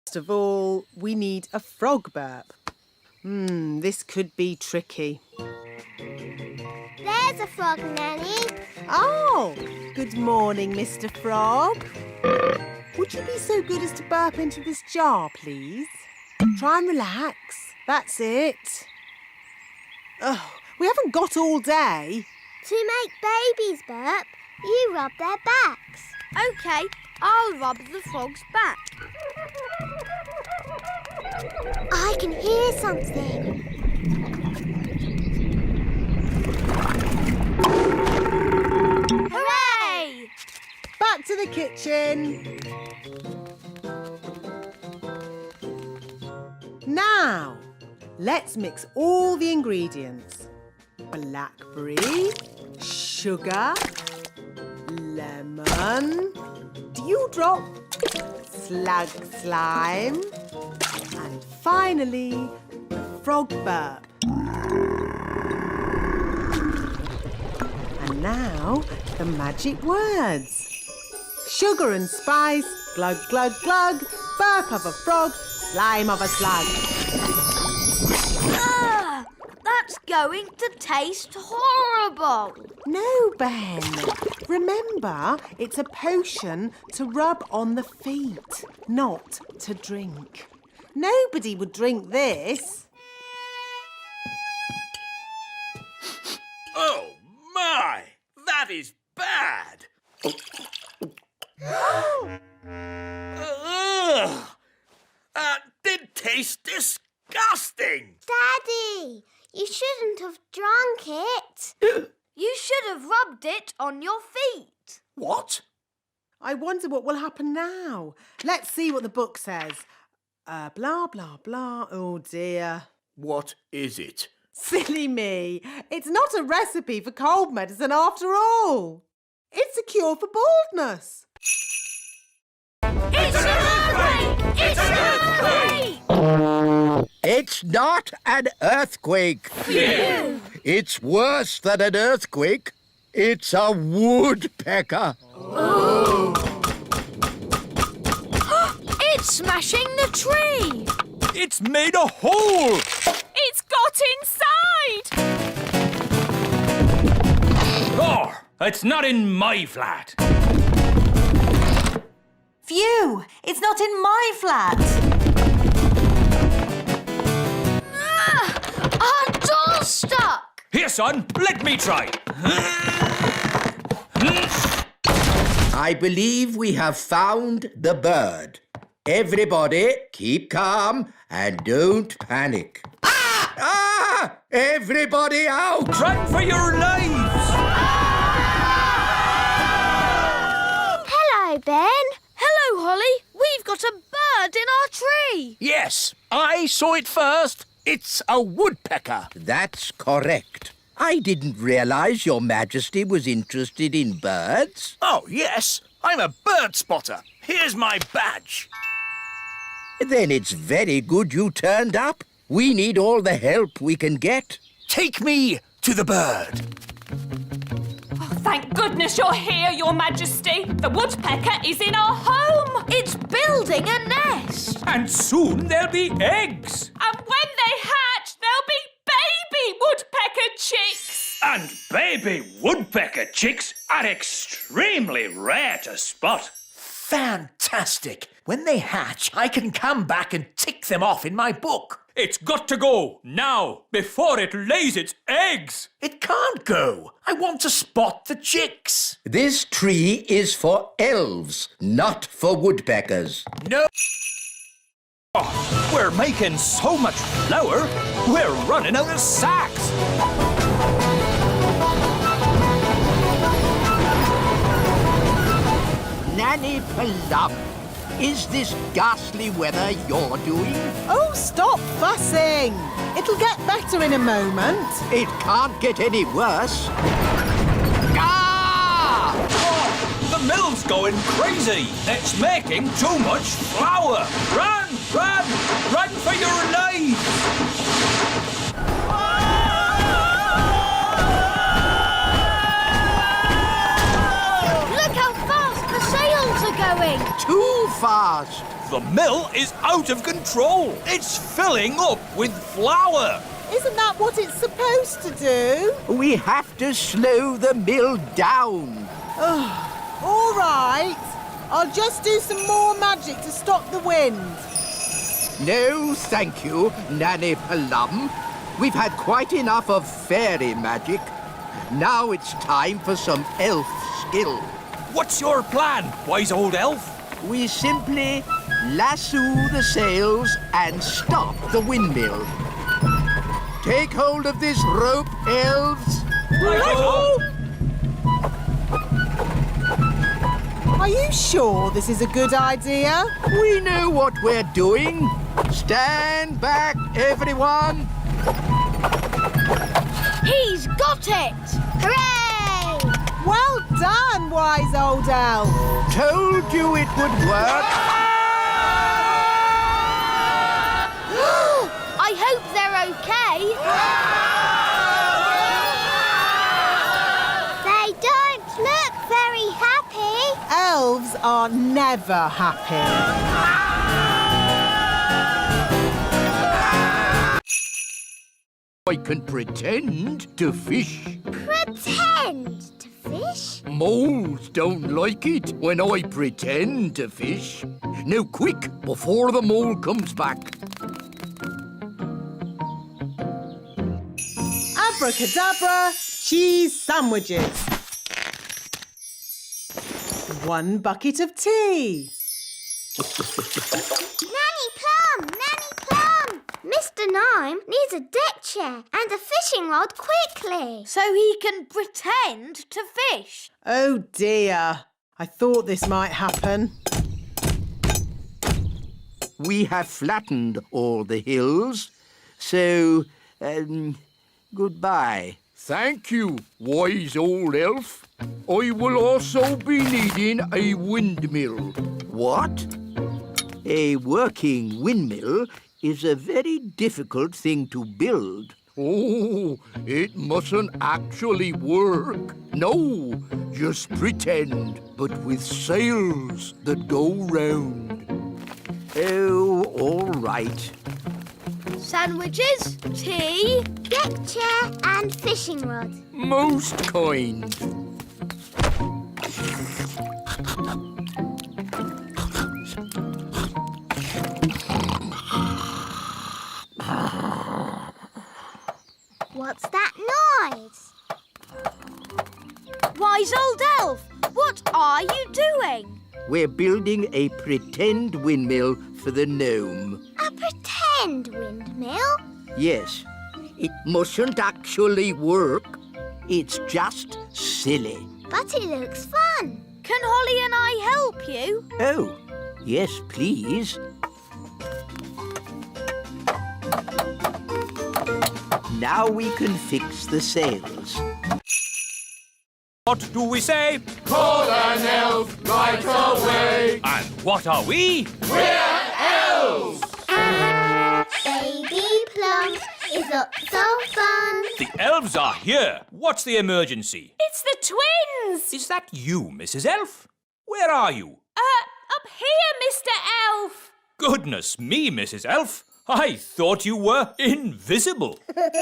First of all, we need a frog burp. This could be tricky. There's a frog, Nanny. Oh, good morning, Mr. Frog. Would you be so good as to burp into this jar, please? Try and relax. That's it. Oh, we haven't got all day. To make babies burp, you rub their backs. OK, I'll rub the frog's back. I can hear something. Hooray! Back to the kitchen. Now, let's mix all the ingredients. Blackberry, sugar, lemon, dewdrop, slug slime, and finally, the frog burp. And now, the magic words. Sugar and spice, glug, glug, glug, burp of a frog, slime of a slug. That's going to taste horrible. No, Ben. Remember, it's a potion to rub on the feet, not to drink. Nobody would drink this. Oh, my! That is bad! Ugh! That did taste disgusting! Daddy, you shouldn't have drunk it. You should have rubbed it on your feet. What? I wonder what will happen now. Let's see what the book says. Blah, blah, blah. Oh, dear. What is it? Silly me. It's not a recipe for cold medicine after all. It's a cure for baldness. It's an earthquake! It's an earthquake! It's not an earthquake. Phew! It's worse than an earthquake. It's a woodpecker. Oh! It's smashing the tree! It's made a hole! It's got inside! Oh, it's not in my flat. Phew! It's not in my flat. Our door's stuck! Here, son, let me try. I believe we have found the bird. Everybody, keep calm and don't panic. Ah! Everybody out! Run for your lives! Hello, Ben. Hello, Holly. We've got a bird in our tree. Yes, I saw it first. It's a woodpecker. That's correct. I didn't realise Your Majesty was interested in birds. Oh, yes, I'm a bird spotter. Here's my badge. Then it's very good you turned up. We need all the help we can get. Take me to the bird. Thank goodness you're here, Your Majesty. The woodpecker is in our home. It's building a nest. And soon there'll be eggs. And when they hatch, there'll be baby woodpecker chicks. And baby woodpecker chicks are extremely rare to spot. Fantastic! When they hatch, I can come back and tick them off in my book. It's got to go now, before it lays its eggs. It can't go. I want to spot the chicks. This tree is for elves, not for woodpeckers. No. Oh, we're making so much flour, we're running out of sacks. Nanny Plum, is this ghastly weather you're doing? Oh, stop fussing. It'll get better in a moment. It can't get any worse. Ah! Oh, the mill's going crazy. It's making too much flour. Run, run, run for your lives. Look how fast the sails are going. Too fast. The mill is out of control. It's filling up with flour. Isn't that what it's supposed to do? We have to slow the mill down. All right. I'll just do some more magic to stop the wind. No, thank you, Nanny Plum. We've had quite enough of fairy magic. Now it's time for some elf skill. What's your plan, wise old elf? We simply lasso the sails and stop the windmill. Take hold of this rope, elves. Are you sure this is a good idea? We know what we're doing. Stand back, everyone. He's got it! Hooray! Well done, wise old elf. Told you it would work. I hope they're okay. They don't look very happy. Elves are never happy. I can pretend to fish. Pretend to fish? Moles don't like it when I pretend to fish. Now quick, before the mole comes back. Abracadabra, cheese sandwiches. 1 bucket of tea. Nanny Plum! Nanny Plum! Mr. Nime needs a deck chair and a fishing rod quickly. So he can pretend to fish. Oh dear. I thought this might happen. We have flattened all the hills, so, goodbye. Thank you, wise old elf. I will also be needing a windmill. What? A working windmill is a very difficult thing to build. Oh, it mustn't actually work. No, just pretend, but with sails that go round. Oh, all right. Sandwiches, tea. Deck chair and fishing rod. Most kind. What's that noise? Wise old elf, what are you doing? We're building a pretend windmill for the gnome. A pretend windmill? Yes, it mustn't actually work. It's just silly. But it looks fun. Can Holly and I help you? Oh, yes, please. Now we can fix the sails. What do we say? Call an elf right away. And what are we? We're elves. Baby Plum is up so fun. The elves are here. What's the emergency? It's the twins! Is that you, Mrs. Elf? Where are you? Up here, Mr. Elf! Goodness me, Mrs. Elf. I thought you were invisible. Invisible.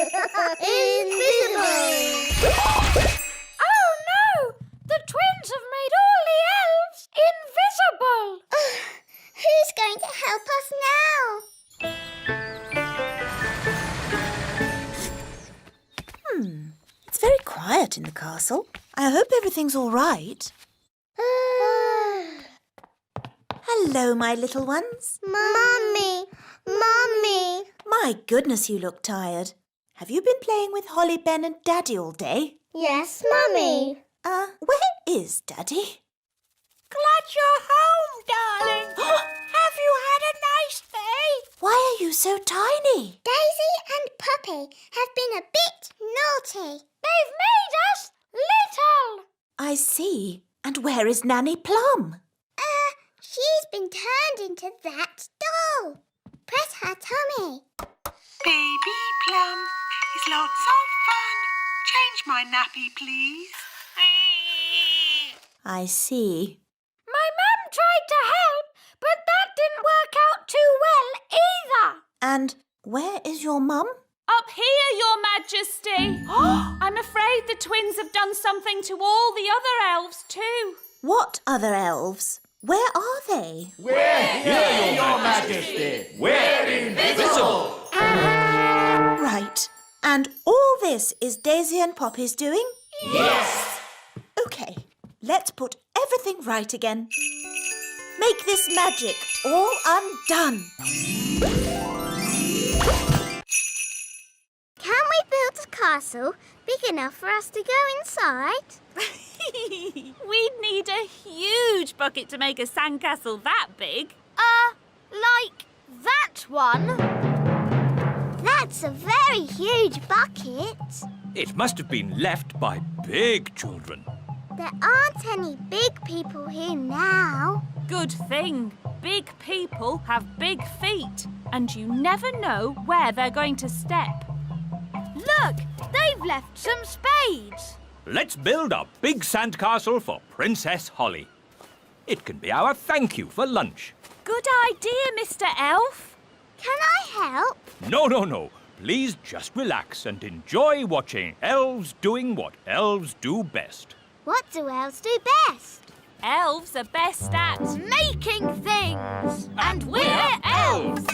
Oh no! The twins have made all the elves invisible! Who's going to help us now? It's very quiet in the castle. I hope everything's all right. Hello, my little ones. Mummy! Mummy! My goodness, you look tired. Have you been playing with Holly, Ben and Daddy all day? Yes, Mummy. Where is Daddy? Glad you're home, darling. Have you had a nice day? Why are you so tiny? Daisy and Puppy have been a bit naughty. They've made us little. I see. And where is Nanny Plum? She's been turned into that doll. Press her tummy. Baby Plum is lots of fun. Change my nappy, please. I see. My mum tried to help, But that didn't work out too well either. And where is your mum? Up here, Your Majesty. I'm afraid the twins have done something to all the other elves too. What other elves? Where are they? We're here, Your Majesty. We're invisible. Right. And all this is Daisy and Poppy's doing? Yes. OK, let's put everything right again. Make this magic all undone. Can we build a castle big enough for us to go inside? We'd need a huge bucket to make a sandcastle that big. Like that one? That's a very huge bucket. It must have been left by big children. There aren't any big people here now. Good thing. Big people have big feet, and you never know where they're going to step. Look, they've left some spades. Let's build a big sandcastle for Princess Holly. It can be our thank you for lunch. Good idea, Mr. Elf. Can I help? No. Please just relax and enjoy watching elves doing what elves do best. What do elves do best? Elves are best at... Making things. And we're elves.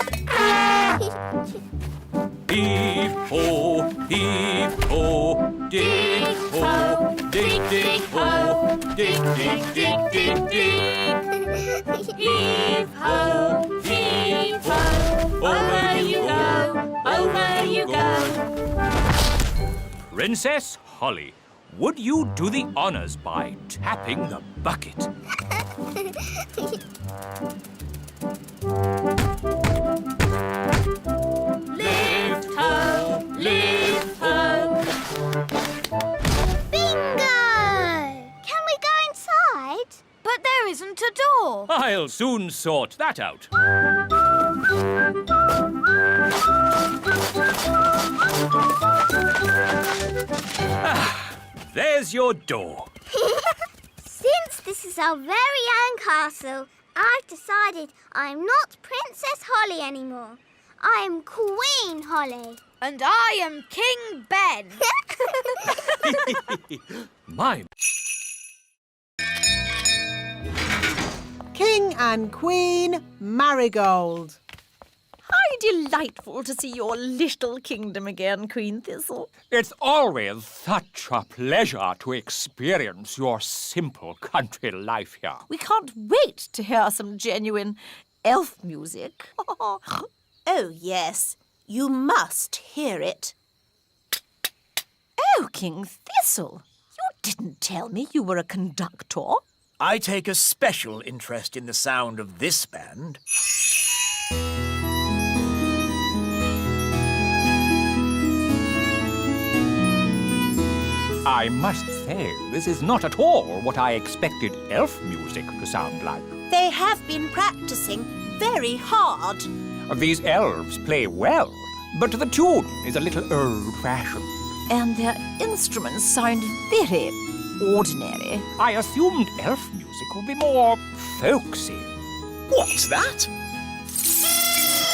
Heave-ho, heave-ho, dig-ho, dig-dig-ho, dig-dig-dig-dig-dig. Heave-ho, heave-ho, over you go. Princess Holly, would you do the honors by tapping the bucket? Lift-ho. Bingo! Can we go inside? But there isn't a door. I'll soon sort that out. There's your door. Since this is our very own castle, I've decided I'm not Princess Holly anymore. I am Queen Holly. And I am King Ben. My... King and Queen Marigold. How delightful to see your little kingdom again, Queen Thistle. It's always such a pleasure to experience your simple country life here. We can't wait to hear some genuine elf music. Oh, yes. You must hear it. Oh, King Thistle, you didn't tell me you were a conductor. I take a special interest in the sound of this band. I must say, this is not at all what I expected elf music to sound like. They have been practicing very hard. These elves play well, but the tune is a little old-fashioned. And their instruments sound very ordinary. I assumed elf music would be more folksy. What's that?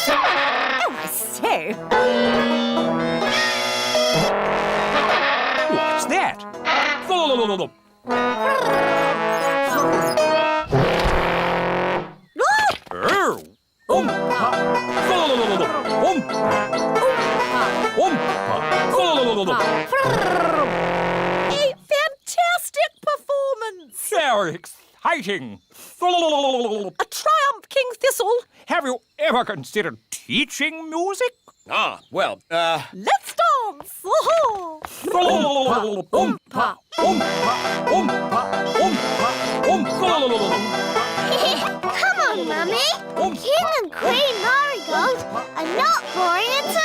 Oh, I say. What's that? A fantastic performance! Very exciting. A triumph, King Thistle. Have you ever considered teaching music? Let's dance! Oh. Come on, Mummy. King and Queen Marigold are not boring at all.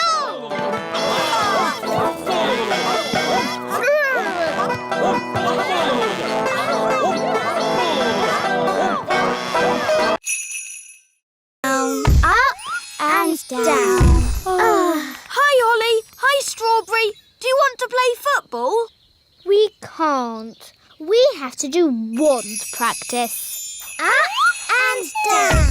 Up and down. Hi, Holly. Hi, Strawberry. Do you want to play football? We can't. We have to do wand practice. Up and down.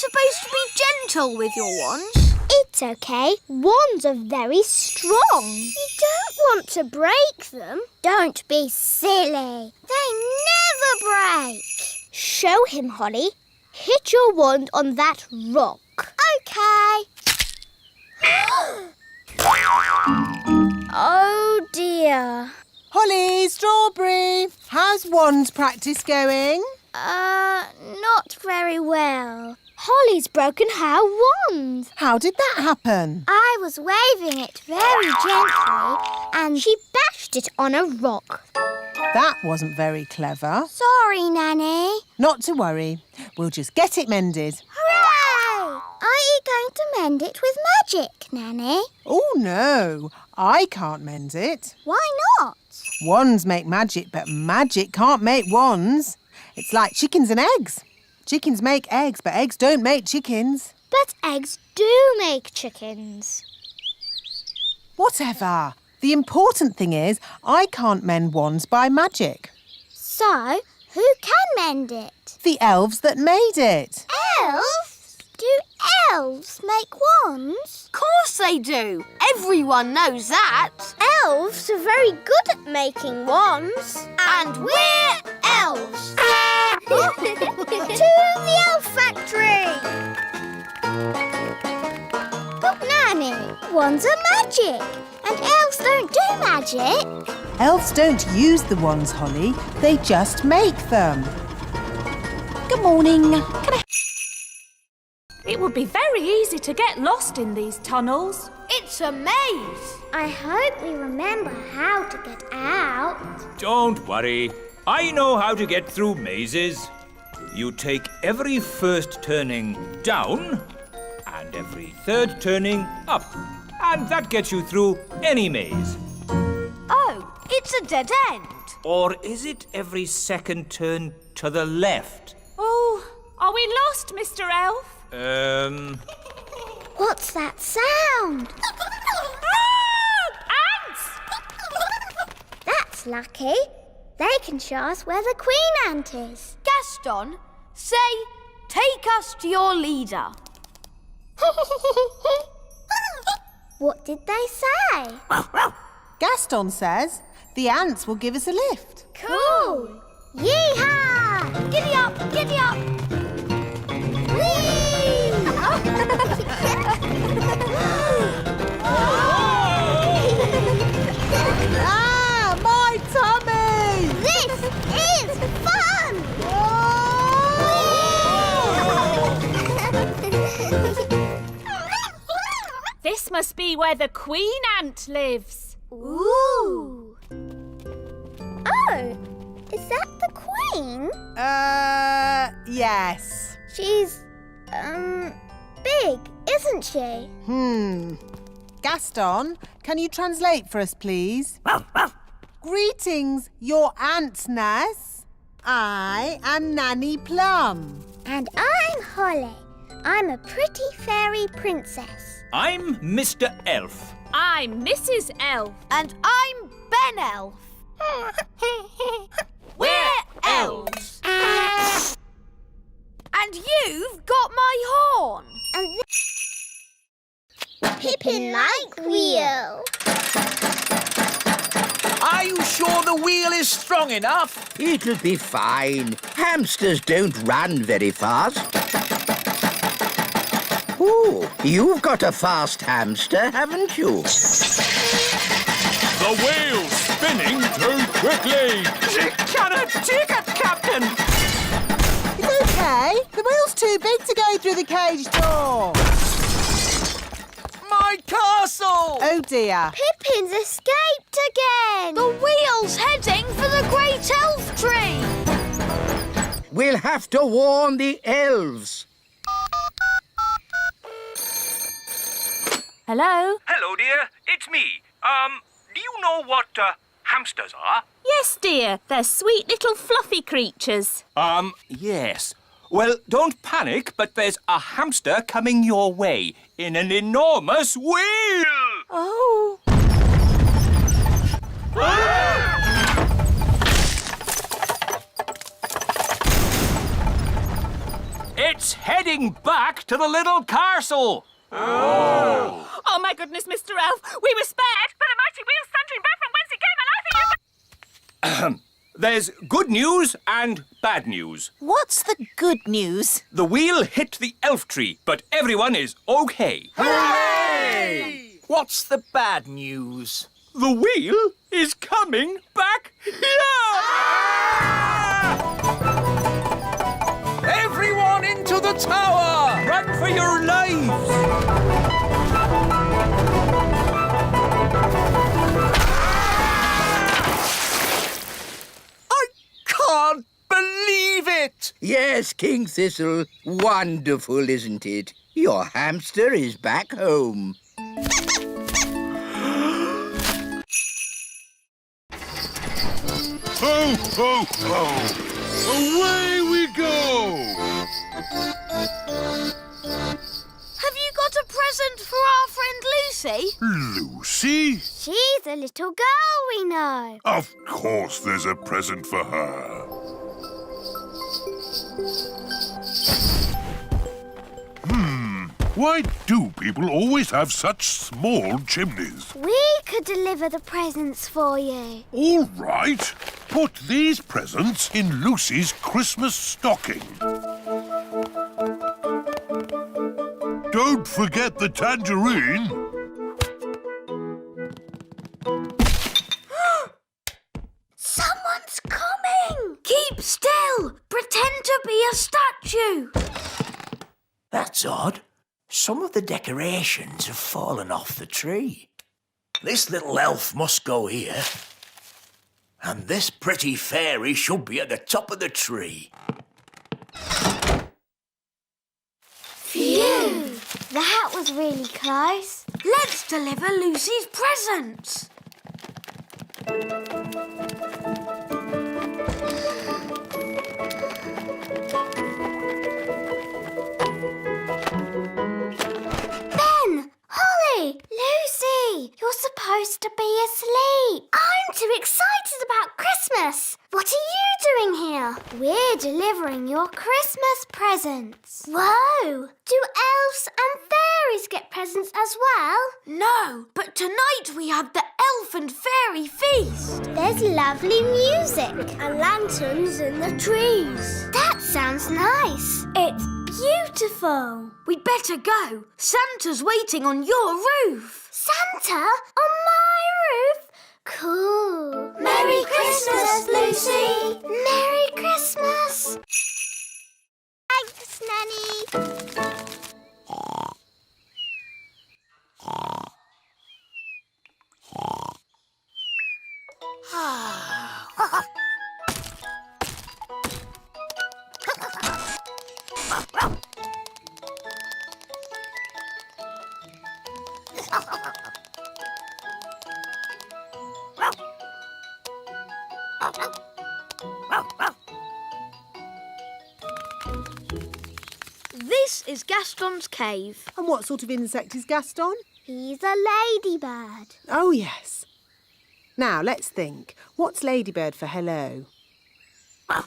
supposed to be gentle with your wands? It's okay. Wands are very strong. You don't want to break them. Don't be silly. They never break. Show him, Holly. Hit your wand on that rock. Okay. Oh, dear. Holly, Strawberry, how's wands practice going? Not very well. Holly's broken her wand. How did that happen? I was waving it very gently and she bashed it on a rock. That wasn't very clever. Sorry, Nanny. Not to worry. We'll just get it mended. Hooray! Are you going to mend it with magic, Nanny? Oh, no. I can't mend it. Why not? Wands make magic, but magic can't make wands. It's like chickens and eggs. Chickens make eggs, but eggs don't make chickens. But eggs do make chickens. Whatever. The important thing is I can't mend wands by magic. So, who can mend it? The elves that made it. Elves? Do elves make wands? Of course they do. Everyone knows that. Elves are very good at making wands. And we're elves. To the elf factory! But Nanny, wands are magic, and elves don't do magic. Elves don't use the wands, Holly. They just make them. Good morning. It would be very easy to get lost in these tunnels. It's a maze. I hope we remember how to get out. Don't worry. I know how to get through mazes. You take every first turning down and every third turning up. And that gets you through any maze. Oh, it's a dead end. Or is it every second turn to the left? Oh, are we lost, Mr. Elf? What's that sound? Ants! That's lucky. They can show us where the queen ant is. Gaston, say, take us to your leader. What did they say? Gaston says the ants will give us a lift. Cool! Yee-haw! Giddy up, giddy up. Ah, my tummy! This is fun! This must be where the queen ant lives. Ooh! Oh, is that the queen? Yes. She's, big, isn't she? Gaston, can you translate for us, please? Greetings, your antness. I am Nanny Plum. And I'm Holly. I'm a pretty fairy princess. I'm Mr. Elf. I'm Mrs. Elf. And I'm Ben Elf. We're elves. And you've got my horn. And Pippin like wheel. Are you sure the wheel is strong enough? It'll be fine. Hamsters don't run very fast. Ooh, you've got a fast hamster, haven't you? The wheel's spinning too quickly. Cannot take it, Captain. It's okay. The wheel's too big to go through the cage door. My castle! Oh, dear. Pippin's escaped again. The wheel's heading for the great elf tree. We'll have to warn the elves. Hello? Hello, dear. It's me. Do you know what hamsters are? Yes, dear. They're sweet little fluffy creatures. Yes. Well, don't panic, but there's a hamster coming your way in an enormous wheel. Oh. It's heading back to the little castle. Oh, my goodness, Mr. Elf. We were spared, but the mighty wheel's thundering back from whence it came, and I think you... There's good news and bad news. What's the good news? The wheel hit the elf tree, but everyone is okay. Hooray! What's the bad news? The wheel is coming back here! Everyone into the tower! Run for your lives! Can't believe it! Yes, King Thistle. Wonderful, isn't it? Your hamster is back home. Ho, ho, ho! Away we go! Have you got a present for our friend Lucy? Lucy? She's a little girl we know. Of course there's a present for her. Why do people always have such small chimneys? We could deliver the presents for you. All right. Put these presents in Lucy's Christmas stocking. Don't forget the tangerine. Someone's coming! Keep still! Pretend to be a statue! That's odd. Some of the decorations have fallen off the tree. This little elf must go here. And this pretty fairy should be at the top of the tree. Phew! That was really close. Let's deliver Lucy's presents. Ben! Holly! Lucy! You're supposed to be asleep. I'm too excited about Christmas. What are you doing here? We're delivering your Christmas presents. Whoa! Do elves and fairies get presents as well? No, but tonight we have the elf and fairy feast. There's lovely music and lanterns in the trees. That sounds nice. It's beautiful. We'd better go. Santa's waiting on your roof. Santa? On my roof? Cool. Merry Christmas, Lucy. Merry Christmas. Thanks, Nanny. This is Gaston's cave. And what sort of insect is Gaston? He's a ladybird. Oh, yes. Now, let's think. What's ladybird for hello? Oh,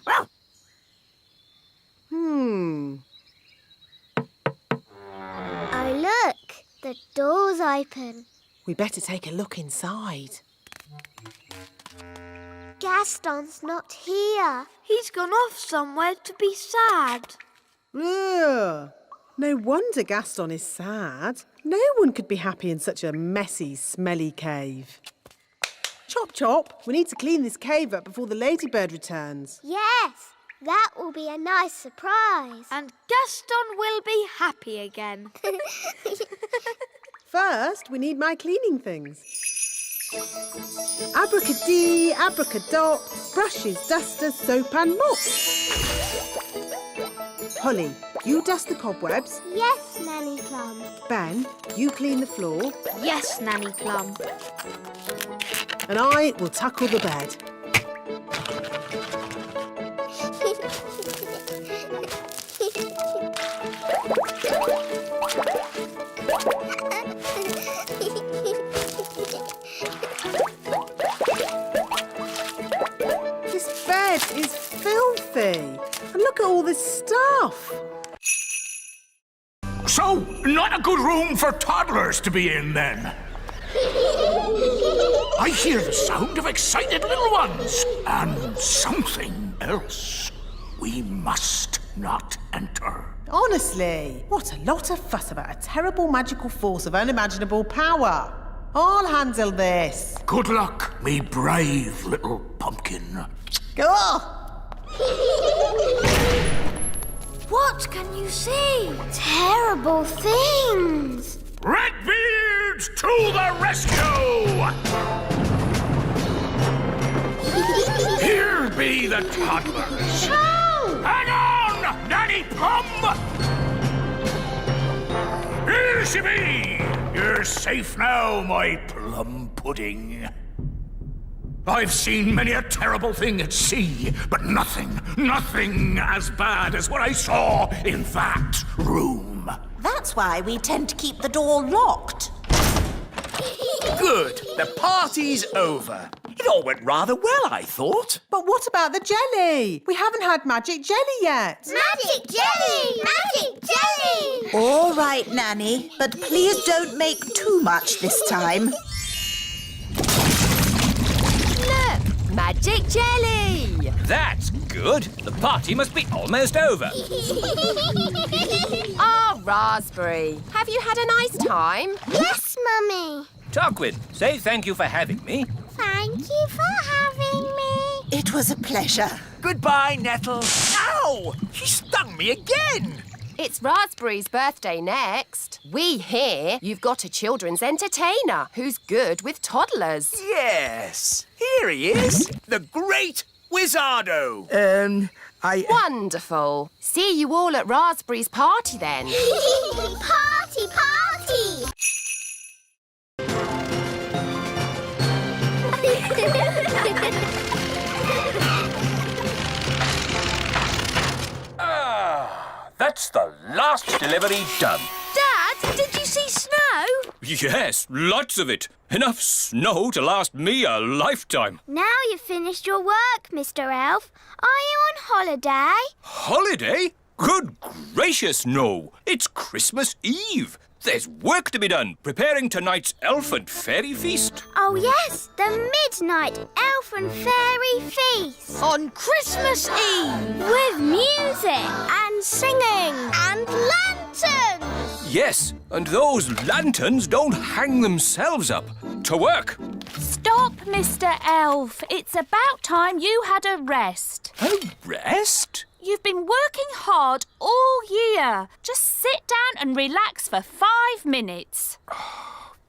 look. The door's open. We better take a look inside. Gaston's not here. He's gone off somewhere to be sad. Ugh. No wonder Gaston is sad. No one could be happy in such a messy, smelly cave. Chop, chop. We need to clean this cave up before the ladybird returns. Yes, that will be a nice surprise. And Gaston will be happy again. First, we need my cleaning things. Abracadee, abracadop, brushes, dusters, soap and mop. Holly, you dust the cobwebs. Yes, Nanny Plum. Ben, you clean the floor. Yes, Nanny Plum. And I will tackle the bed. This bed is filthy. And look at all this stuff. So, not a good room for toddlers to be in, then? I hear the sound of excited little ones, and something else. We must not enter. Honestly, what a lot of fuss about a terrible magical force of unimaginable power. I'll handle this. Good luck, me brave little pumpkin. Go! What can you see? Terrible things. Redbeards to the rescue! Here be the toddlers. Hang on, Nanny Plum! Here she be! You're safe now, my plum pudding. I've seen many a terrible thing at sea, but nothing as bad as what I saw in that room. That's why we tend to keep the door locked. Good. The party's over. It all went rather well, I thought. But what about the jelly? We haven't had magic jelly yet. Magic jelly! Magic jelly! All right, Nanny, but please don't make too much this time. Look, magic jelly. That's good. The party must be almost over. Ah, Raspberry. Have you had a nice time? Yes, Mummy. Tarquin, say thank you for having me. Thank you for having me. It was a pleasure. Goodbye, Nettle. Ow! She stung me again. It's Raspberry's birthday next. We hear you've got a children's entertainer who's good with toddlers. Yes. Here he is. The great Wizardo. Wonderful. See you all at Raspberry's party then. Party, party! That's the last delivery done. Dad, did you see snow? Yes, lots of it. Enough snow to last me a lifetime. Now you've finished your work, Mr. Elf. Are you on holiday? Holiday? Good gracious, no. It's Christmas Eve. There's work to be done, preparing tonight's elf and fairy feast. Oh, yes, the midnight elf and fairy feast. On Christmas Eve. With music and singing and lanterns. Yes, and those lanterns don't hang themselves up. To work. Stop, Mr. Elf. It's about time you had a rest. A rest? You've been working hard all year. Just sit down and relax for 5 minutes.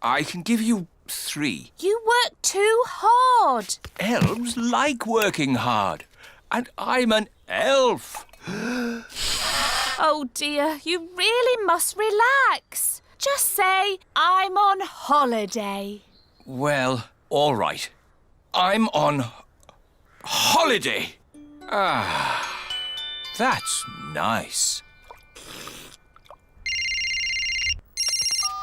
I can give you 3. You work too hard. Elves like working hard. And I'm an elf. Oh dear, you really must relax. Just say, I'm on holiday. Well, all right. I'm on holiday. That's nice.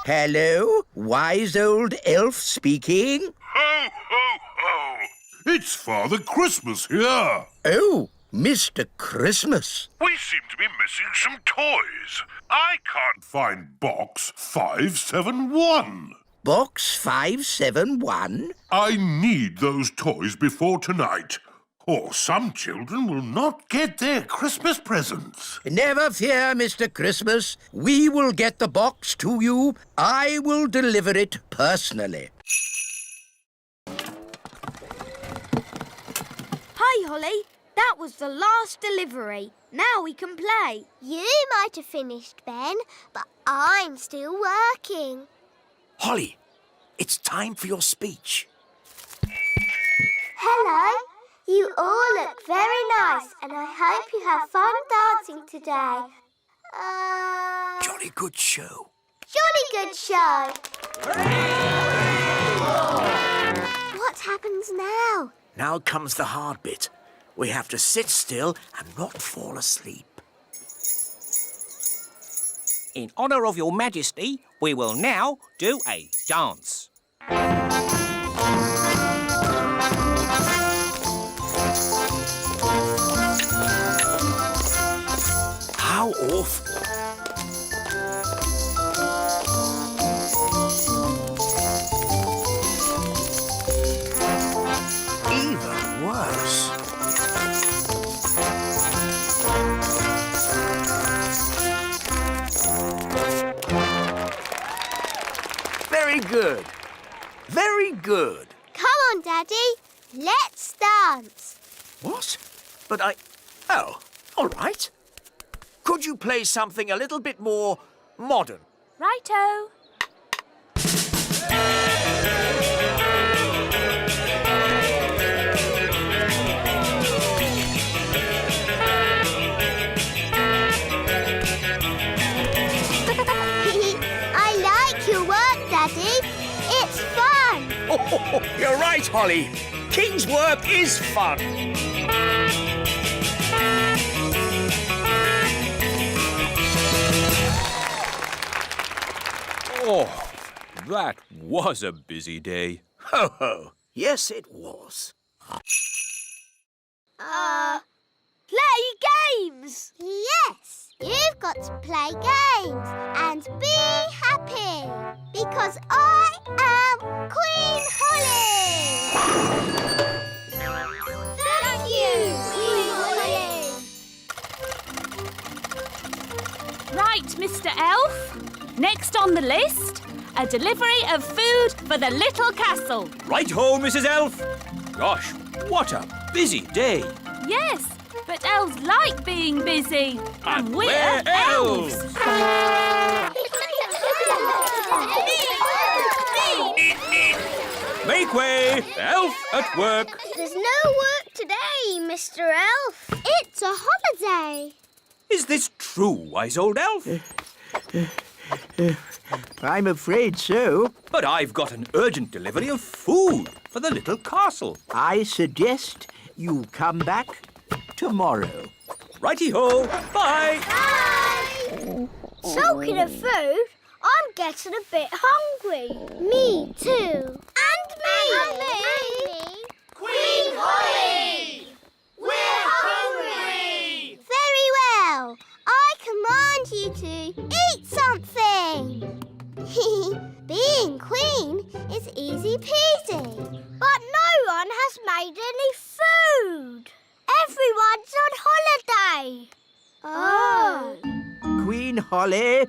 Hello, wise old elf speaking. Ho, ho, ho! It's Father Christmas here. Oh, Mr. Christmas. We seem to be missing some toys. I can't find box 571. Box 571? I need those toys before tonight, or some children will not get their Christmas presents. Never fear, Mr. Christmas. We will get the box to you. I will deliver it personally. Hi, Holly. That was the last delivery. Now we can play. You might have finished, Ben, but I'm still working. Holly, it's time for your speech. Hello. You all look very nice, and I hope you have fun dancing today. Jolly good show. Jolly good show. What happens now? Now comes the hard bit. We have to sit still and not fall asleep. In honour of your majesty, we will now do a dance. How awful. good. Very good. Come on, Daddy. Let's dance. What? But I... Oh, all right. Could you play something a little bit more modern? Righto. I like your work, Daddy. It's fun. Oh, you're right, Holly. King's work is fun. Oh, that was a busy day. Ho, ho. Yes, it was. Play games. Yes, you've got to play games and be happy because I am Queen Holly. Thank you, Queen Holly. Right, Mr. Elf. Next on the list, a delivery of food for the little castle. Right-ho, Mrs. Elf. Gosh, what a busy day. Yes, but elves like being busy. And we're we're elves. Make way, elf at work. There's no work today, Mr. Elf. It's a holiday. Is this true, wise old elf? I'm afraid so. But I've got an urgent delivery of food for the little castle. I suggest you come back tomorrow. Righty-ho, bye. Bye. Talking of food, I'm getting a bit hungry. Me too. And me. And me. Queen Holly! We're hungry! Very well. I command you to eat something. Being queen is easy peasy. But no one has made any food. Everyone's on holiday. Oh. Queen Holly,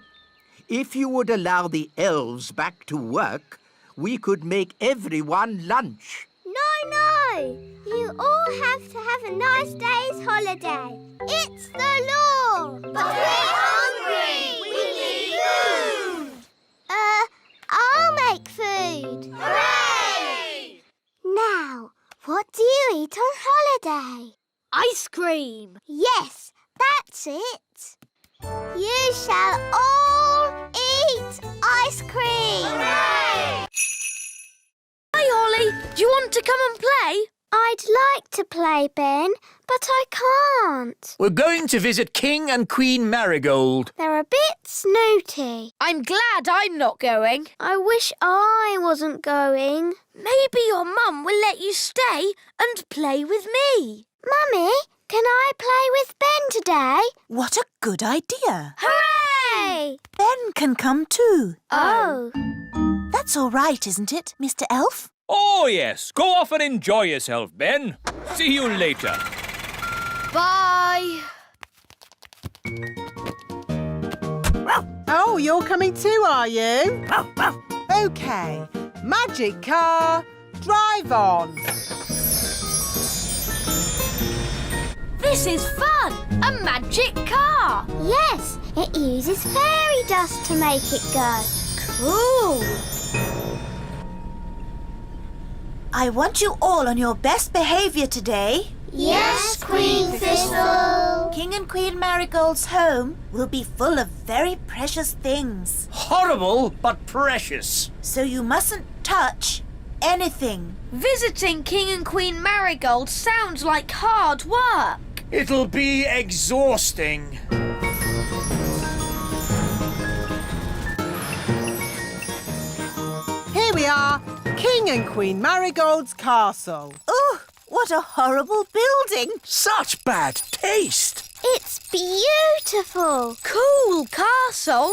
if you would allow the elves back to work, we could make everyone lunch. No. You all have to have a nice day's holiday. It's the law. But we're hungry. We need food. I'll make food. Hooray! Now, what do you eat on holiday? Ice cream. Yes, that's it. You shall all eat ice cream. Hooray! Hi, Holly. Do you want to come and play? I'd like to play, Ben, but I can't. We're going to visit King and Queen Marigold. They're a bit snooty. I'm glad I'm not going. I wish I wasn't going. Maybe your mum will let you stay and play with me. Mummy, can I play with Ben today? What a good idea. Hooray! Ben can come too. Oh. That's all right, isn't it, Mr. Elf? Oh, yes. Go off and enjoy yourself, Ben. See you later. Bye. Oh, you're coming too, are you? OK. Magic car, drive on. This is fun! A magic car! Yes, it uses fairy dust to make it go. Cool. I want you all on your best behaviour today. Yes, Queen Thistle. King and Queen Marigold's home will be full of very precious things. Horrible, but precious. So you mustn't touch anything. Visiting King and Queen Marigold sounds like hard work. It'll be exhausting. Here we are, King and Queen Marigold's castle. Oh, what a horrible building. Such bad taste. It's beautiful. Cool castle.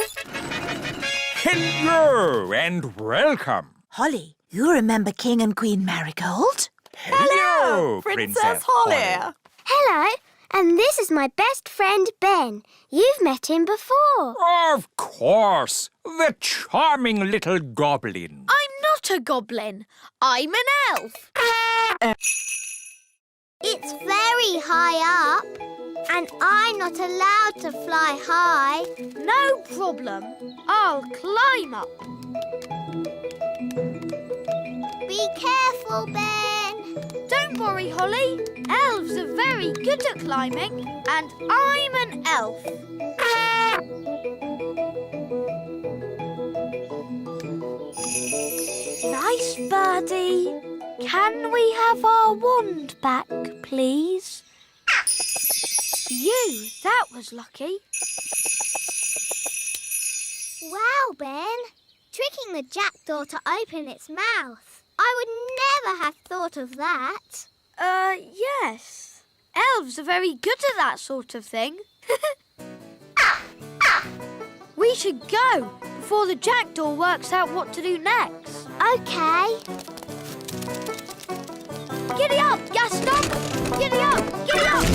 Hello and welcome. Holly, you remember King and Queen Marigold? Hello, Princess Holly. Hello, And this is my best friend, Ben. You've met him before. Of course. The charming little goblin. I'm not a goblin. I'm an elf. It's very high up. And I'm not allowed to fly high. No problem. I'll climb up. Be careful, Ben. Don't worry, Holly. Elves are very good at climbing, and I'm an elf. Nice birdie. Can we have our wand back, please? That was lucky. Wow, Ben. Tricking the jackdaw to open its mouth. I would never have thought of that. Yes. Elves are very good at that sort of thing. We should go before the jackdaw works out what to do next. OK. Giddy up, Gaston! Giddy up! Giddy up!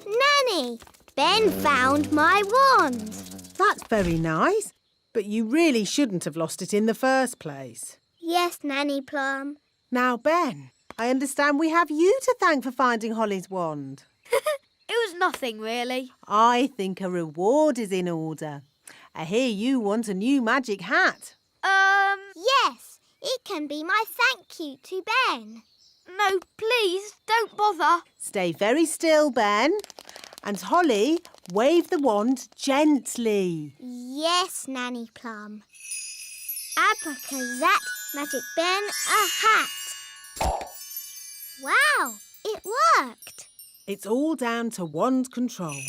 Nanny, Ben found my wand. That's very nice, but you really shouldn't have lost it in the first place. Yes, Nanny Plum. Now, Ben, I understand we have you to thank for finding Holly's wand. It was nothing, really. I think a reward is in order. I hear you want a new magic hat. Yes, it can be my thank you to Ben. No, please, don't bother. Stay very still, Ben. And Holly, wave the wand gently. Yes, Nanny Plum. Abracazat, Magic Ben, a hat. Wow, it worked. It's all down to wand control.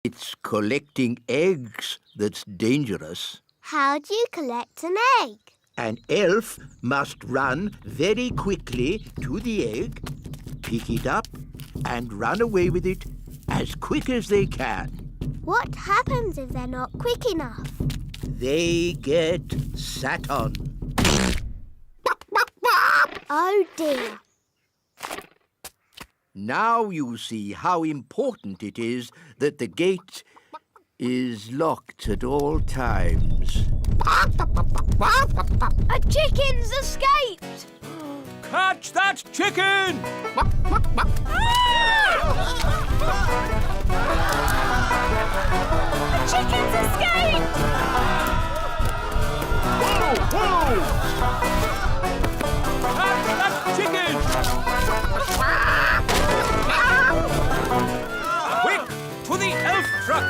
It's collecting eggs that's dangerous. How do you collect an egg? An elf must run very quickly to the egg, pick it up, and run away with it as quick as they can. What happens if they're not quick enough? They get sat on. Oh dear. Now you see how important it is that the gate is locked at all times. A chicken's escaped! Catch that chicken! The chicken's escaped! Whoa! Catch that chicken! Quick, to the elf truck!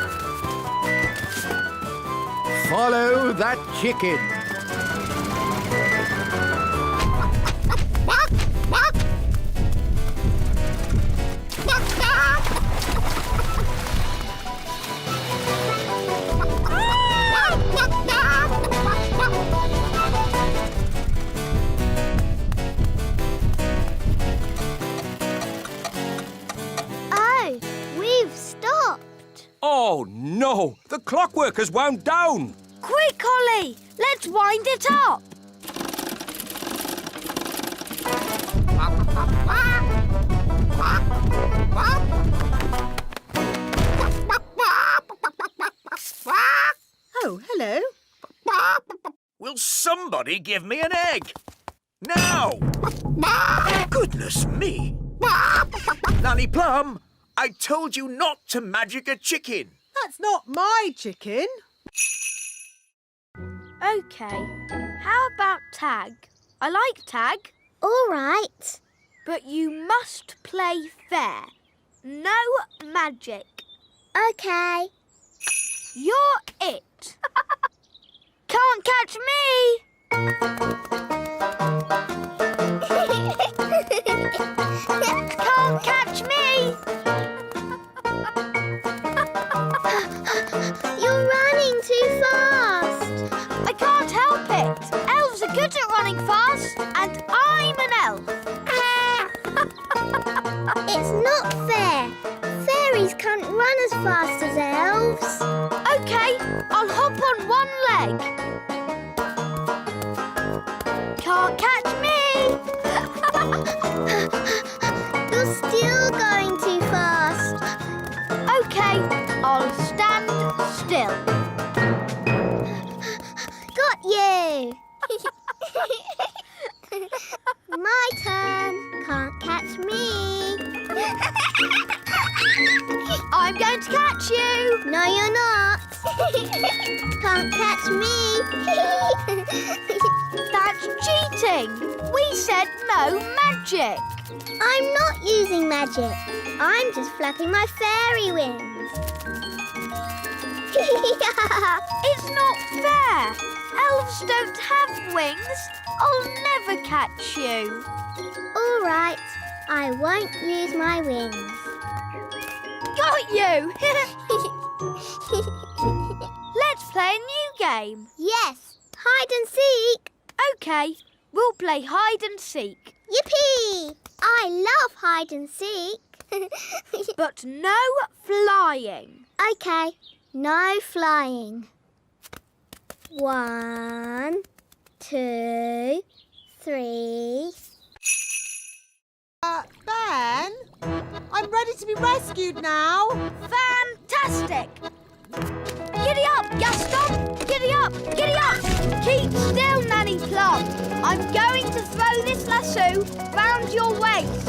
Follow that chicken. Oh, we've stopped. Oh, no! The clockwork has wound down! Quick, Holly! Let's wind it up! Oh, hello. Will somebody give me an egg? Now! Goodness me! Nanny Plum, I told you not to magic a chicken. That's not my chicken. OK, how about tag? I like tag. All right. But you must play fair. No magic. OK. You're it. Can't catch me! Can't catch me! You're running too fast. I can't help it. Elves are good at running fast, and I'm an elf. It's not fair. Fairies can't run I'll hop on one leg. Can't catch me. You're still going too fast. Okay, I'll stand still. Got you. My turn. Can't catch me. I'm going to catch you. No, you're not. Can't catch me. That's cheating. We said no magic. I'm not using magic. I'm just flapping my fairy wings. It's not fair. Elves don't have wings. I'll never catch you. All right, I won't use my wings. Got you. Let's play a new game. Yes, hide and seek. Okay, we'll play hide and seek. Yippee! I love hide and seek. But no flying. Okay, no flying. 1, 2, 3. Ben? I'm ready to be rescued now. Fantastic! Giddy up, Gaston! Giddy up! Giddy up! Keep still, Nanny Plum. I'm going to throw this lasso round your waist.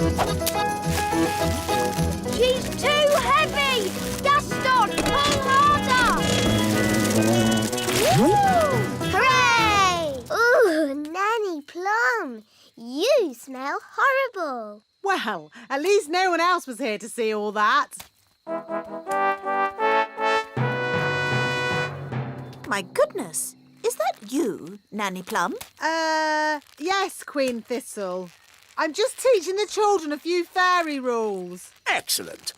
She's too heavy! Gaston, pull harder! Hooray! Ooh, Nanny Plum, you smell horrible. Well, at least no one else was here to see all that. My goodness, is that you, Nanny Plum? Yes, Queen Thistle. I'm just teaching the children a few fairy rules. Excellent.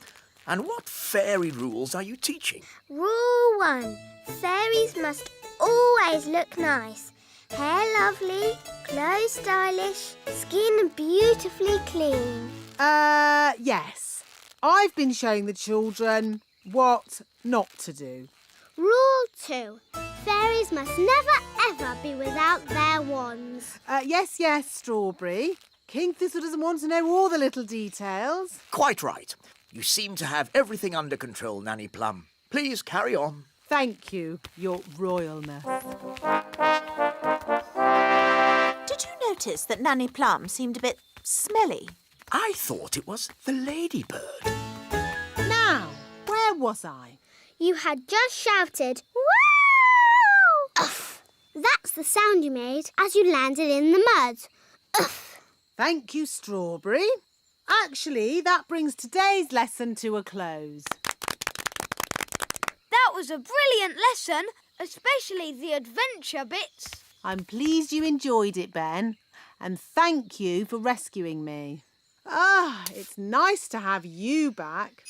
And what fairy rules are you teaching? Rule 1. Fairies must always look nice. Hair lovely, clothes stylish, skin beautifully clean. Yes. I've been showing the children what not to do. Rule 2. Fairies must never ever be without their wands. Yes, Strawberry. King Thistle doesn't want to know all the little details. Quite right. You seem to have everything under control, Nanny Plum. Please carry on. Thank you, Your Royalness. Did you notice that Nanny Plum seemed a bit smelly? I thought it was the ladybird. Now, where was I? You had just shouted, "Wow!" Uff. That's the sound you made as you landed in the mud. Uff. Thank you, Strawberry. Actually, that brings today's lesson to a close. That was a brilliant lesson, especially the adventure bits. I'm pleased you enjoyed it, Ben, and thank you for rescuing me. It's nice to have you back.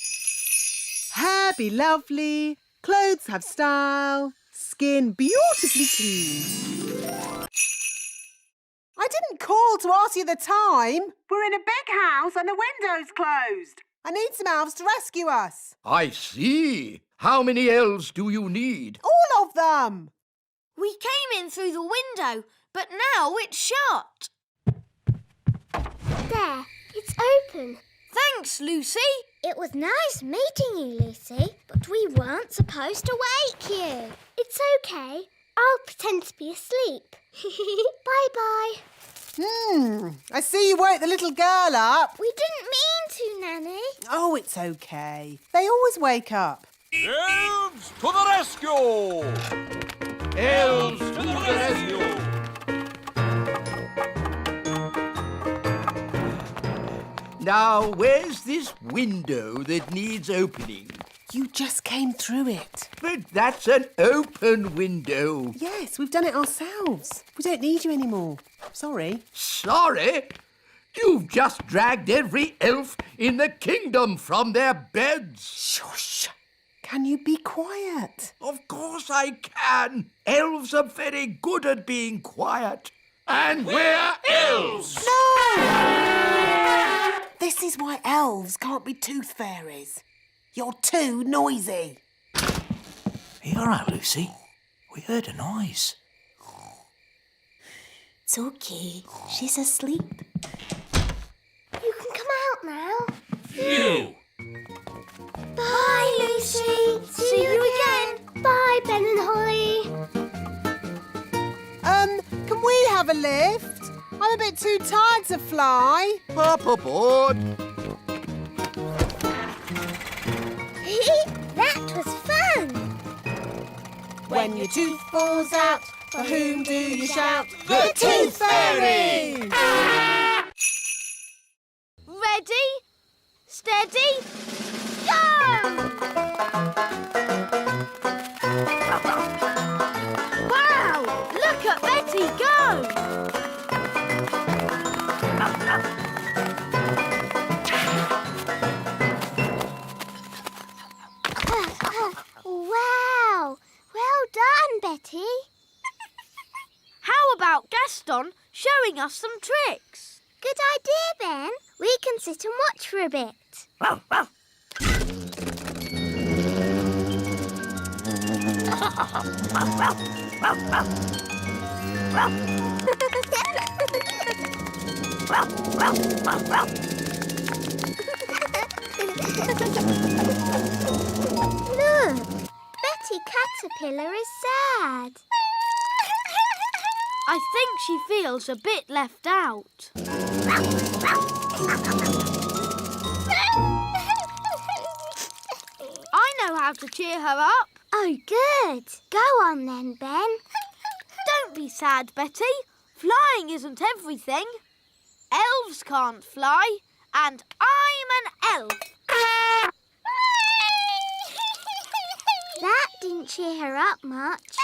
Hair be lovely, clothes have style, skin beautifully clean. I didn't call to ask you the time. We're in a big house and the window's closed. I need some elves to rescue us. I see. How many elves do you need? All of them. We came in through the window, but now it's shut. There, it's open. Thanks, Lucy. It was nice meeting you, Lucy, but we weren't supposed to wake you. It's okay. I'll pretend to be asleep. Bye-bye. I see you woke the little girl up. We didn't mean to, Nanny. Oh, it's okay. They always wake up. Elves to the rescue! Elves to the rescue! Now, where's this window that needs opening? You just came through it. But that's an open window. Yes, we've done it ourselves. We don't need you anymore. Sorry. Sorry? You've just dragged every elf in the kingdom from their beds. Shush. Can you be quiet? Of course I can. Elves are very good at being quiet. And we're elves! No! This is why elves can't be tooth fairies. You're too noisy. you all right, Lucy? We heard a noise. It's okay. She's asleep. You can come out now. Phew! Bye, Lucy. See you again. Bye, Ben and Holly. Can we have a lift? I'm a bit too tired to fly. Hop aboard. That was fun. When your tooth falls out, for whom do you shout? The Tooth Fairy! Ready, steady, go! Wow! Look at Betty go! Wow! Well done, Betty. How about Gaston showing us some tricks? Good idea, Ben. We can sit and watch for a bit. Look, Betty Caterpillar is sad. I think she feels a bit left out. I know how to cheer her up. Oh, good. Go on then, Ben. Don't be sad, Betty. Flying isn't everything. Elves can't fly, and I'm an elf. That didn't cheer her up much.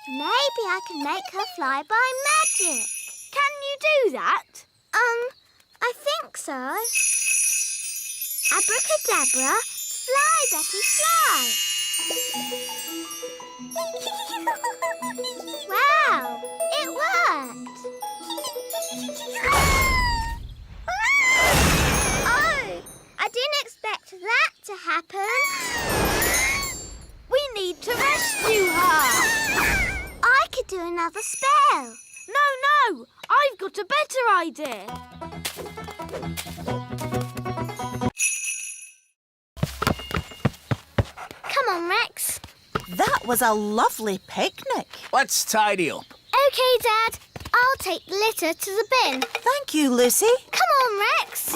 Maybe I can make her fly by magic. Can you do that? I think so. Abracadabra, fly, Betty, fly. Wow, it worked. Oh, I didn't expect that to happen. We need to rescue her. I could do another spell. No, I've got a better idea. Come on, Rex. That was a lovely picnic. Let's tidy up. OK, Dad. I'll take the litter to the bin. Thank you, Lucy. Come on, Rex.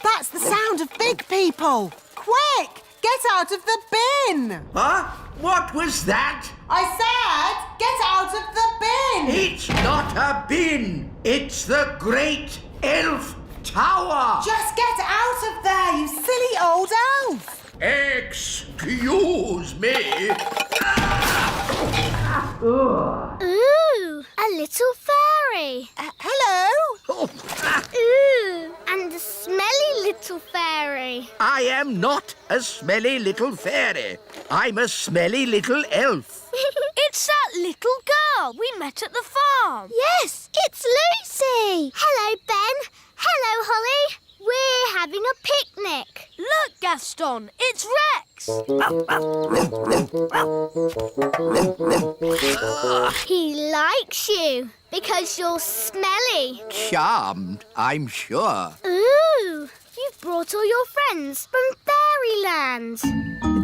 That's the sound of big people. Quick, get out of the bin. Huh? What was that? I said, get out of the bin. It's not a bin. It's the Great Elf Tower. Just get out of there, you silly old elf. Excuse me. Ooh, a little fairy. Hello. Ooh, and a smelly little fairy. I am not a smelly little fairy. I'm a smelly little elf. It's that little girl we met at the farm. Yes, it's Lucy. Hello, Ben. Hello, Holly. We're having a picnic. Look, Gaston, it's Rex. He likes you because you're smelly. Charmed, I'm sure. Ooh, you've brought all your friends from Fairyland.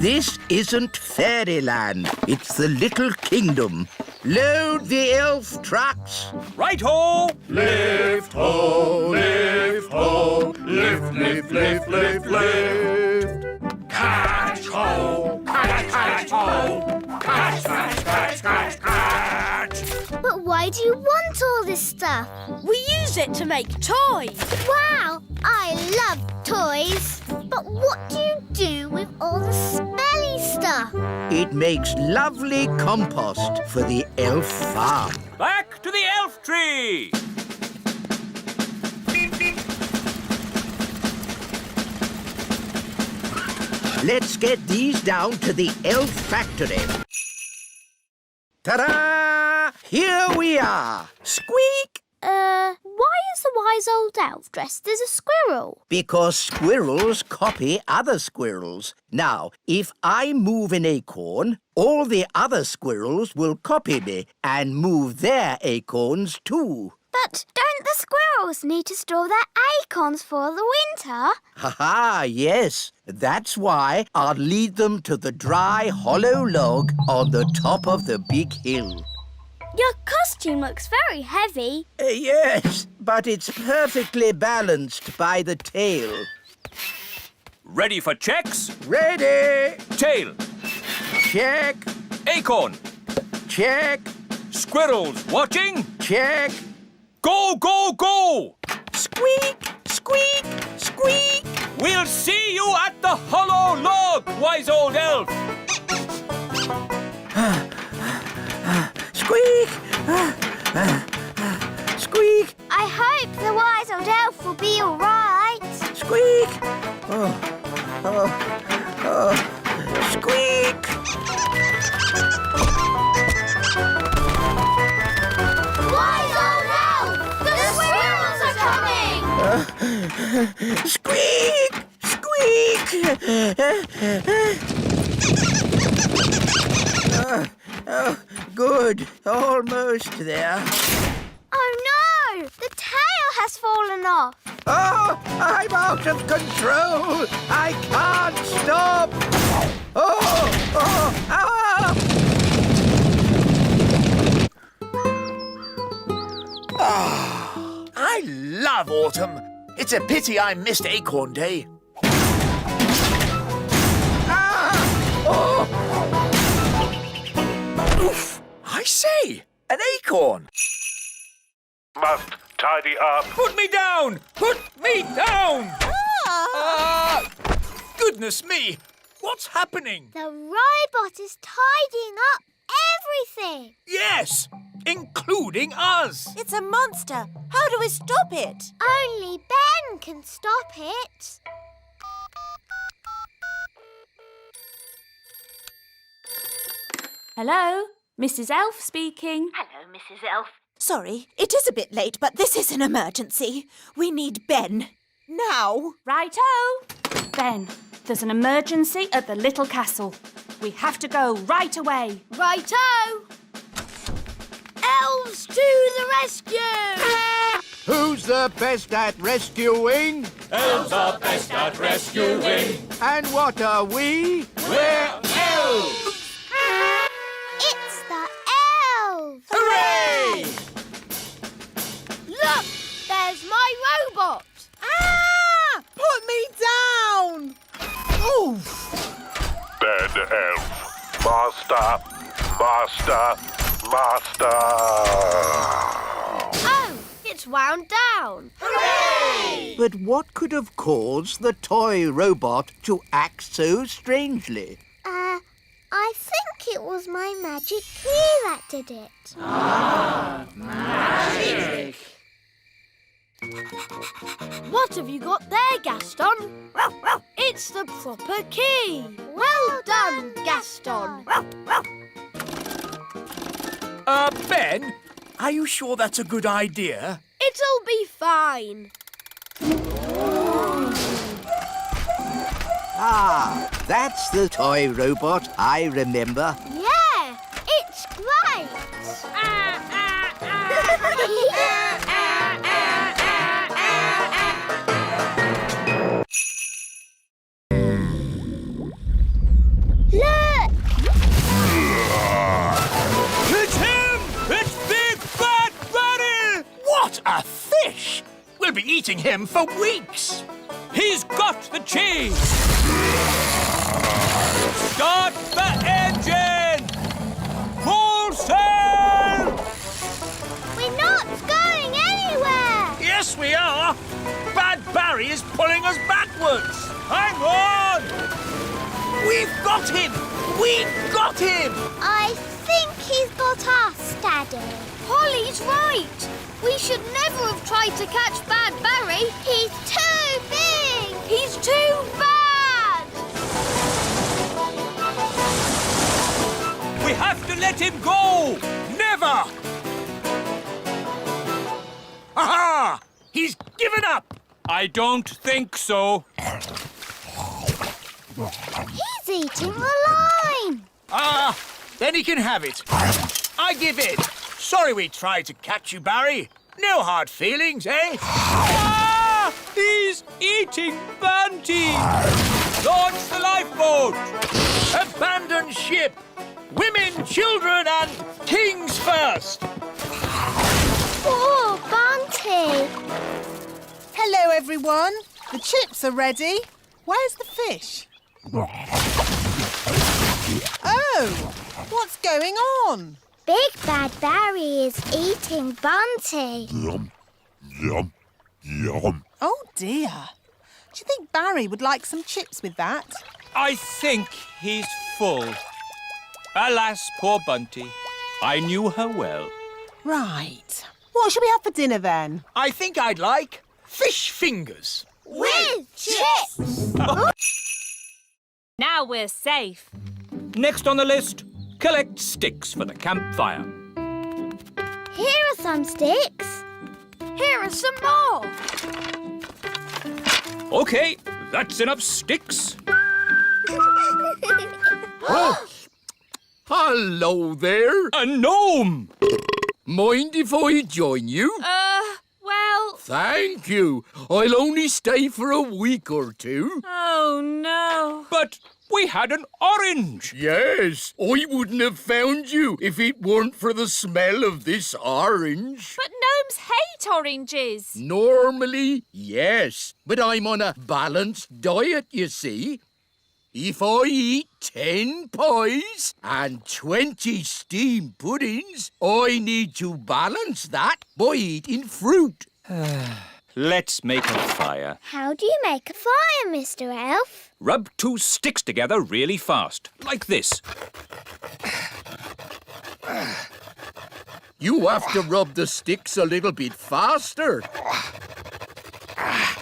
This isn't Fairyland. It's the Little Kingdom. Load the elf trucks. Right-ho! Lift ho, lift ho, lift, lift, lift, lift, lift. Catch ho, catch, catch ho, catch, catch, catch, catch, catch. But why do you want all this stuff? We use it to make toys. Wow, I love toys. But what do you do with all the smelly stuff? It makes lovely compost for the elf farm. Back to the elf tree! Let's get these down to the elf factory. Ta-da! Here we are. Squeak! What Why is the wise old elf dressed as a squirrel? Because squirrels copy other squirrels. Now, if I move an acorn, all the other squirrels will copy me and move their acorns too. But don't the squirrels need to store their acorns for the winter? Ha-ha, yes. That's why I'll lead them to the dry, hollow log on the top of the big hill. Your costume looks very heavy. Yes, but it's perfectly balanced by the tail. Ready for checks? Ready! Tail. Check. Acorn. Check. Squirrels watching? Check. Go, go, go! Squeak, squeak, squeak. We'll see you at the hollow log, wise old elf. Squeak! Squeak! I hope the wise old elf will be all right. Squeak! Squeak! Wise old elf! The squirrels are coming! Squeak! Squeak! Good. Almost there. Oh no! The tail has fallen off. Oh, I'm out of control. I can't stop. I love autumn. It's a pity I missed Acorn Day. Oof! I say, an acorn. Must tidy up. Put me down! Put me down! Goodness me! What's happening? The robot is tidying up everything. Yes, including us. It's a monster. How do we stop it? Only Ben can stop it. Hello, Mrs. Elf speaking. Hello, Mrs. Elf. Sorry, it is a bit late, but this is an emergency. We need Ben. Now. Righto. Ben, there's an emergency at the little castle. We have to go right away. Righto! Elves to the rescue! Who's the best at rescuing? Elves are best at rescuing. And what are we? We're elves! It's the elves! Hooray! Look! There's my robot! Ah! Put me down! Oof! Bad elf. Master. Oh, it's wound down. Hooray! But what could have caused the toy robot to act so strangely? I think it was my magic key that did it. Magic! What have you got there, Gaston? It's the proper key. Well done, Gaston. Ben, are you sure that's a good idea? It'll be fine. Ah, that's the toy robot I remember. Yeah, it's great. Look! It's him! It's Big Bad Barry! What a fish! We'll be eating him for weeks. He's got the cheese! Start the engine! Full sail! We're not going anywhere! Yes, we are. Bad Barry is pulling us backwards. Hang on! We've got him! We've got him! I think he's got us, Daddy. Holly's right. We should never have tried to catch Bad Barry. He's too big! He's too bad! We have to let him go! Never! Aha! He's given up. I don't think so. He's eating the line. Ah, then he can have it. I give in. Sorry we tried to catch you, Barry. No hard feelings, eh? Ah! He's eating Banty! Launch the lifeboat! Abandon ship. Women, children and kings first. Poor Bunty. Hello, everyone. The chips are ready. Where's the fish? Oh, what's going on? Big Bad Barry is eating Bunty. Yum, yum, yum. Oh, dear. Do you think Barry would like some chips with that? I think he's full. Alas, poor Bunty. I knew her well. Right. What shall we have for dinner, then? I think I'd like fish fingers. With chips. Now we're safe. Next on the list, collect sticks for the campfire. Here are some sticks. Here are some more. OK, that's enough sticks. Oh, hello there. A gnome! Mind if I join you? Well... Thank you. I'll only stay for a week or two. Oh, no. But we had an orange. Yes, I wouldn't have found you if it weren't for the smell of this orange. But gnomes hate oranges. Normally, yes, but I'm on a balanced diet, you see. If I eat 10 pies and 20 steamed puddings, I need to balance that by eating fruit. Let's make a fire. How do you make a fire, Mr. Elf? Rub 2 sticks together really fast, like this. You have to rub the sticks a little bit faster.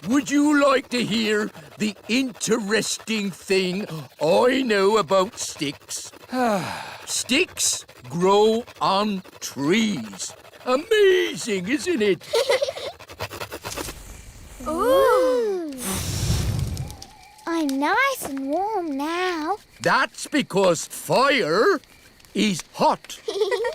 Would you like to hear the interesting thing I know about sticks? Sticks grow on trees. Amazing, isn't it? Ooh. I'm nice and warm now. That's because fire is hot.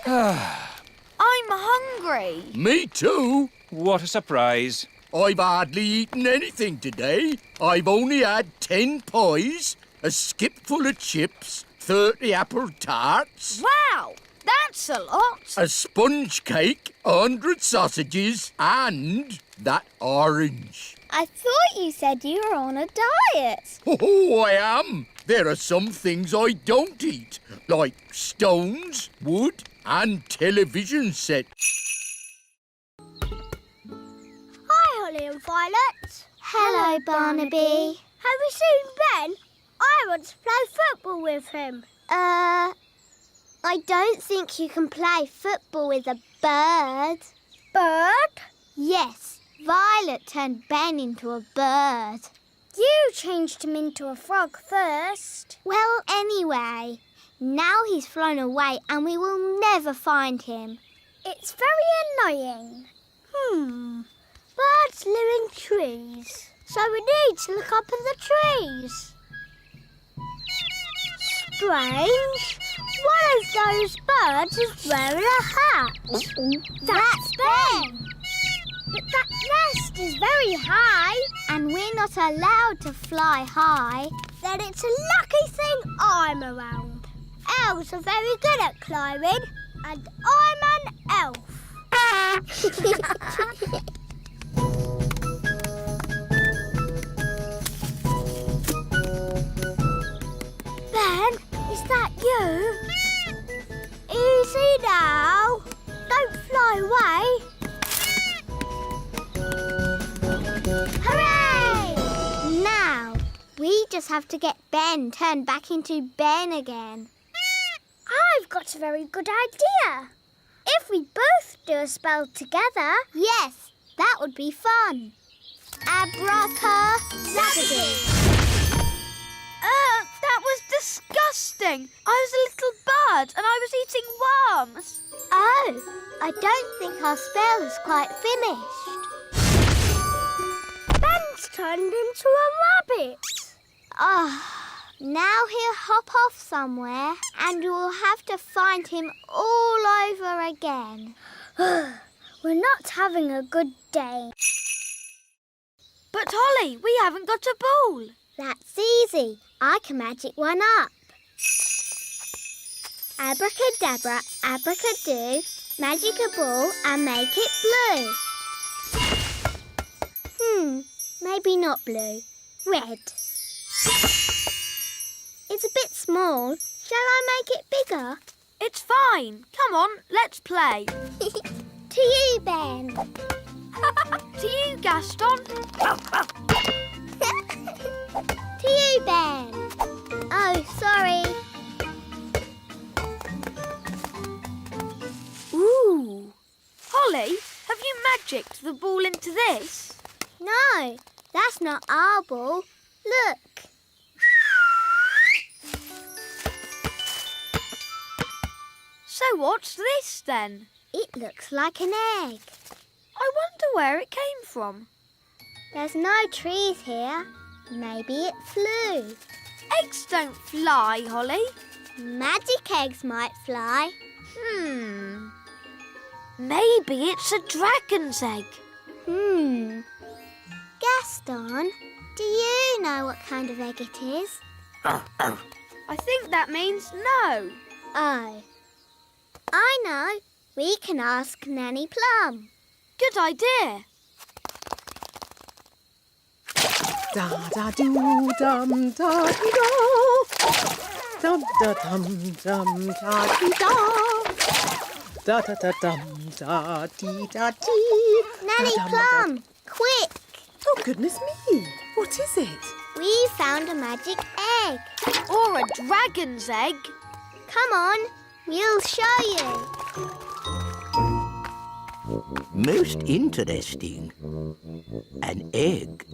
I'm hungry. Me too. What a surprise. I've hardly eaten anything today. I've only had 10 pies, a skipful of chips, 30 apple tarts, Wow, that's a lot. a sponge cake, 100 sausages, and that orange. I thought you said you were on a diet. Oh, I am. There are some things I don't eat, like stones, wood, and television sets. Hi, Holly and Violet. Hello, Barnaby. Have you seen Ben? I want to play football with him. I don't think you can play football with a bird. Bird? Yes. Violet turned Ben into a bird. You changed him into a frog first. Well, anyway, now he's flown away and we will never find him. It's very annoying. Birds live in trees, so we need to look up at the trees. Strange. One of those birds is wearing a hat. That's Ben. But that nest is very high, and we're not allowed to fly high. Then it's a lucky thing I'm around. Elves are very good at climbing, and I'm an elf. Ben, is that you? Easy now. Don't fly away. Hooray! Now, we just have to get Ben turned back into Ben again. I've got a very good idea. If we both do a spell together... Yes, that would be fun. Abracadabra. That was disgusting. I was a little bird and I was eating worms. Oh, I don't think our spell is quite finished. turned into a rabbit. Now he'll hop off somewhere and we'll have to find him all over again. We're not having a good day. But Holly, we haven't got a ball. That's easy. I can magic one up. Abracadabra, abracadoo, magic a ball and make it blue. Maybe not blue. Red. It's a bit small. Shall I make it bigger? It's fine. Come on, let's play. To you, Ben. To you, Gaston. To you, Ben. Oh, sorry. Ooh. Holly, have you magicked the ball into this? No, that's not our ball. Look. So what's this then? It looks like an egg. I wonder where it came from. There's no trees here. Maybe it flew. Eggs don't fly, Holly. Magic eggs might fly. Maybe it's a dragon's egg. Gaston, do you know what kind of egg it is? I think that means no. Oh. I know. We can ask Nanny Plum. Good idea. Da da doo dum da dee da. Dum da dum dum da dee da. Da da da dum da dee da dee. Nanny Da, dum, Plum, quick. Oh, goodness me. What is it? We found a magic egg. Or a dragon's egg. Come on, we'll show you. Most interesting. An egg.